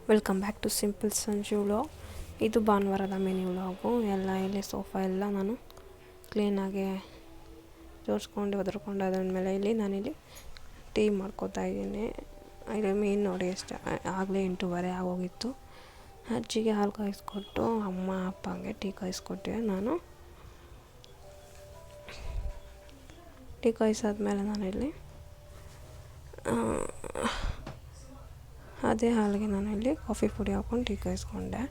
Welcome back to simple Sanju vlog. ಇದು ಭಾನುವಾರದ mini vlog. ಎಲ್ಲ ಇಲ್ಲಿ ಸೋಫಾ ಎಲ್ಲ ನಾನು ಕ್ಲೀನಾಗಿ ಜೋಡಿಸ್ಕೊಂಡು ಒದರ್ಕೊಂಡು ಅದಾದಮೇಲೆ ಇಲ್ಲಿ ನಾನಿಲ್ಲಿ ಟೀ ಮಾಡ್ಕೋತಾ ಇದ್ದೀನಿ. ಇಲ್ಲಿ ಮೀನು ನೋಡಿ ಎಷ್ಟು ಆಗಲೇ 8:30 ಆಗೋಗಿತ್ತು. ಅಜ್ಜಿಗೆ ಹಾಲು ಕಾಯಿಸ್ಕೊಟ್ಟು ಅಮ್ಮ ಅಪ್ಪಂಗೆ ಟೀ ಕಾಯಿಸ್ಕೊಟ್ಟೆ. ನಾನು ಟೀ ಕಾಯಿಸಾದ್ಮೇಲೆ ನಾನಿಲ್ಲಿ ಅದೇ ಹಾಲಿಗೆ ನಾನಿಲ್ಲಿ ಕಾಫಿ ಪುಡಿ ಹಾಕ್ಕೊಂಡು ಟೀ ಕಾಯಿಸ್ಕೊಂಡೆ.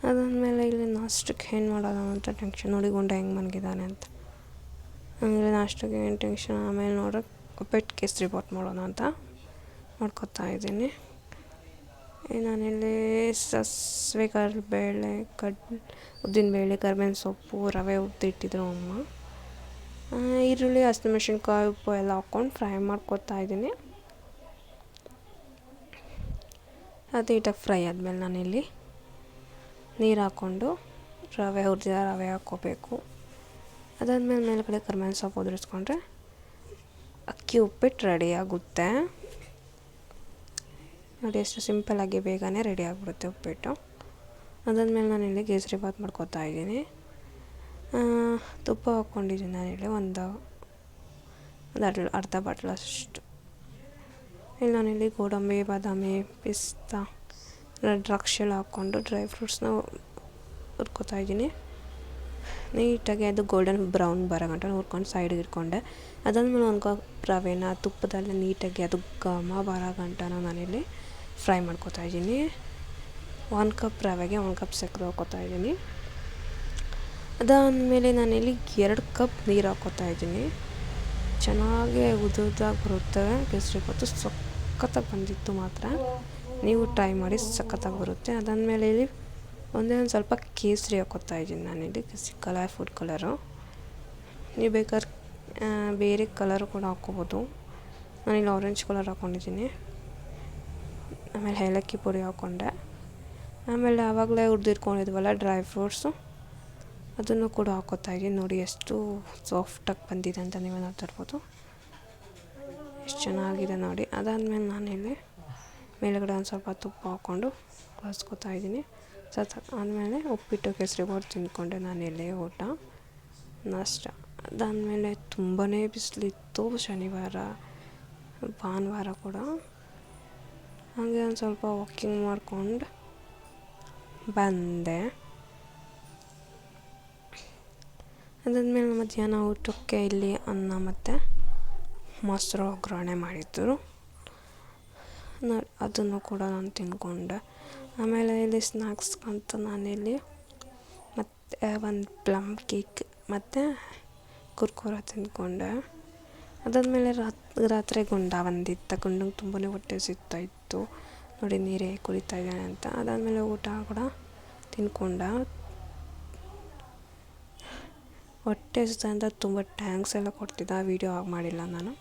ಅದಾದಮೇಲೆ ಇಲ್ಲಿ ನಾಷ್ಟಕ್ಕೆ ಏನು ಮಾಡೋದು ಅಂತ ಟೆನ್ಷನ್. ನೋಡಿ ಗುಂಡ ಹೆಂಗೆ ಮನಗಿದ್ದಾನೆ ಅಂತ. ಆಮೇಲೆ ನಾಷ್ಟಕ್ಕೆ ಏನು ಟೆನ್ಷನ್. ಆಮೇಲೆ ನೋಡ್ರೆ ಉಪ್ಪಿಟ್ಟು ಕೇಸರಿ ಬಾತ್ ಮಾಡೋಣ ಅಂತ ಮಾಡ್ಕೊತಾ ಇದ್ದೀನಿ. ನಾನಿಲ್ಲಿ ಸಾಸಿವೆ ಕರಿಬೇಳೆ ಉದ್ದಿನಬೇಳೆ ಕರಿಬೇವಿನ ಸೊಪ್ಪು ರವೆ ಹುರಿದಿಟ್ಟಿದ್ರು ಅಮ್ಮ. ಈರುಳ್ಳಿ ಹಸಿಮೆಣ್ಸಿನ್ಕಾಯಿ ಉಪ್ಪು ಎಲ್ಲ ಹಾಕ್ಕೊಂಡು ಫ್ರೈ ಮಾಡ್ಕೊತಾ ಇದ್ದೀನಿ. ಅದು ನೀಟಾಗಿ ಫ್ರೈ ಆದಮೇಲೆ ನಾನಿಲ್ಲಿ ನೀರು ಹಾಕ್ಕೊಂಡು ಹುರಿದಿದ ರವೆ ಹಾಕ್ಕೋಬೇಕು. ಅದಾದಮೇಲೆ ಮೇಲ್ಗಡೆ ಕರಿಬೇವಿನ ಸೊಪ್ಪು ಉದುರಿಸ್ಕೊಂಡ್ರೆ ಅಕ್ಕಿ ಉಪ್ಪಿಟ್ಟು ರೆಡಿ ಆಗುತ್ತೆ. ನೋಡಿ ಎಷ್ಟು ಸಿಂಪಲ್ಲಾಗಿ ಬೇಗನೆ ರೆಡಿ ಆಗಿಬಿಡುತ್ತೆ ಉಪ್ಪಿಟ್ಟು. ಅದಾದಮೇಲೆ ನಾನಿಲ್ಲಿ ಕೇಸರಿ ಬಾತ್ ಮಾಡ್ಕೊತಾ ಇದ್ದೀನಿ. ತುಪ್ಪ ಹಾಕ್ಕೊಂಡಿದ್ದೀನಿ ನಾನಿಲ್ಲಿ ಒಂದು ಅರ್ಧ ಬಾಟ್ಲಷ್ಟು. ಇಲ್ಲಿ ನಾನಿಲ್ಲಿ ಗೋಡಂಬಿ ಬಾದಾಮಿ ಪಿಸ್ತಾ ದ್ರಾಕ್ಷಿ ಎಲ್ಲ ಹಾಕ್ಕೊಂಡು ಡ್ರೈ ಫ್ರೂಟ್ಸ್ನ ಹುರ್ಕೋತಾ ಇದ್ದೀನಿ. ನೀಟಾಗಿ ಅದು ಗೋಲ್ಡನ್ ಬ್ರೌನ್ ಬರೋ ಗಂಟ ಹುರ್ಕೊಂಡು ಸೈಡಿಗೆ ಇಟ್ಕೊಂಡೆ. ಅದಾದಮೇಲೆ ಒಂದು ಕಪ್ ರವೆನ ತುಪ್ಪದಲ್ಲಿ ನೀಟಾಗಿ ಅದು ಘಮ ಬರೋ ಗಂಟ ನಾನಿಲ್ಲಿ ಫ್ರೈ ಮಾಡ್ಕೊತಾ ಇದ್ದೀನಿ. 1 ಕಪ್ ರವೆಗೆ 1 ಕಪ್ ಸಕ್ಕರೆ ಹಾಕ್ಕೋತಾ ಇದ್ದೀನಿ. ಅದಾದಮೇಲೆ ನಾನಿಲ್ಲಿ 2 ಕಪ್ ನೀರು ಹಾಕ್ಕೋತಾ ಇದ್ದೀನಿ. ಚೆನ್ನಾಗಿ ಉದುರ್ದಾಗಿ ಬರುತ್ತೆ ಕೇಸರಿ ಬಾತು. ಸಖತ್ತಾಗಿ ಬಂದಿತ್ತು ಮಾತ್ರ. ನೀವು ಟ್ರೈ ಮಾಡಿ, ಸಖತ್ತಾಗಿ ಬರುತ್ತೆ. ಅದಾದಮೇಲೆ ಇಲ್ಲಿ ಒಂದೇ ಒಂದು ಸ್ವಲ್ಪ ಕೇಸರಿ ಹಾಕ್ಕೋತಾ ಇದ್ದೀನಿ ನಾನಿಲ್ಲಿ ಫುಡ್ ಕಲರು. ನೀವು ಬೇಕಾದ್ರೆ ಬೇರೆ ಕಲರು ಕೂಡ ಹಾಕ್ಕೋಬೋದು. ನಾನಿಲ್ಲಿ ಆರೆಂಜ್ ಕಲರ್ ಹಾಕ್ಕೊಂಡಿದ್ದೀನಿ. ಆಮೇಲೆ ಏಲಕ್ಕಿ ಪುಡಿ ಹಾಕ್ಕೊಂಡೆ. ಆಮೇಲೆ ಆವಾಗಲೇ ಹುರಿದಿಟ್ಕೊಂಡಿದ್ವಲ್ಲ ಡ್ರೈ ಫ್ರೂಟ್ಸು, ಅದನ್ನು ಕೂಡ ಹಾಕ್ಕೋತಾ ಇದ್ದೀನಿ. ನೋಡಿ ಎಷ್ಟು ಸಾಫ್ಟಾಗಿ ಬಂದಿದೆ ಅಂತ ನೀವೇ ನೋಡ್ತಾ ಇರ್ಬೋದು. ಎಷ್ಟು ಚೆನ್ನಾಗಿದೆ ನೋಡಿ. ಅದಾದಮೇಲೆ ನಾನಿಲ್ಲಿ ಮೇಲುಗಡೆ ಒಂದು ಸ್ವಲ್ಪ ತುಪ್ಪ ಹಾಕ್ಕೊಂಡು ಕಲಿಸ್ಕೊತಾ ಇದ್ದೀನಿ. ಆದಮೇಲೆ ಉಪ್ಪಿಟ್ಟು ಕೇಸರಿ ಬಾತ್ ತಿಂದ್ಕೊಂಡೆ ನಾನಿಲ್ಲಿ ಊಟ ನಾಷ್ಟ. ಅದಾದಮೇಲೆ ತುಂಬಾ ಬಿಸಿಲಿತ್ತು ಶನಿವಾರ ಭಾನುವಾರ ಕೂಡ. ಹಾಗೆ ಒಂದು ಸ್ವಲ್ಪ ವಾಕಿಂಗ್ ಮಾಡ್ಕೊಂಡು ಬಂದೆ. ಅದಾದಮೇಲೆ ಮಧ್ಯಾಹ್ನ ಊಟಕ್ಕೆ ಇಲ್ಲಿ ಅನ್ನ ಮತ್ತು ಮೊಸರು ಒಗ್ಗರಣೆ ಮಾಡಿದ್ದರು. ಅದನ್ನು ಕೂಡ ನಾನು ತಿಂದ್ಕೊಂಡೆ. ಆಮೇಲೆ ಇಲ್ಲಿ ಸ್ನ್ಯಾಕ್ಸ್ ಅಂತ ನಾನಿಲ್ಲಿ ಮತ್ತು ಒಂದು ಪ್ಲಮ್ ಕೇಕ್ ಮತ್ತು ಕುರ್ಕುರೆ ತಿಂದ್ಕೊಂಡೆ. ಅದಾದಮೇಲೆ ರಾತ್ರಿ ಗುಂಡ ಬಂದಿತ್ತು. ಗುಂಡಂಗೆ ತುಂಬಾ ಹೊಟ್ಟೆ ಸಿಗ್ತಾಯಿತ್ತು. ನೋಡಿ ನೀರೇ ಕುಡಿತಾ ಇದ್ದಾನೆ ಅಂತ. ಅದಾದಮೇಲೆ ಊಟ ಕೂಡ ತಿಂದ್ಕೊಂಡ. ಹೊಟ್ಟೆ ಅಂತ ತುಂಬ ಟ್ಯಾಂಕ್ಸ್ ಎಲ್ಲ ಕೊಡ್ತಿದ್ದ. ವೀಡಿಯೋ ಆಗಿ ಮಾಡಿಲ್ಲ ನಾನು.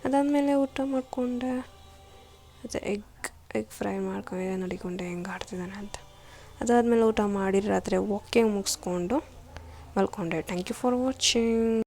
ಅದಾದಮೇಲೆ ಊಟ ಮಾಡಿಕೊಂಡೆ. ಮತ್ತು ಎಗ್ ಫ್ರೈ ಮಾಡ್ಕೊಂಡಿದ್ದೆ. ನೋಡಿಕೊಂಡೆ ಹೆಂಗೆ ಆಡ್ತಿದ್ದಾನೆ ಅಂತ. ಅದಾದಮೇಲೆ ಊಟ ಮಾಡಿ ರಾತ್ರಿ ವಾಕಿಂಗ್ ಮುಗಿಸ್ಕೊಂಡು ಮಲ್ಕೊಂಡೆ. Thank you for watching.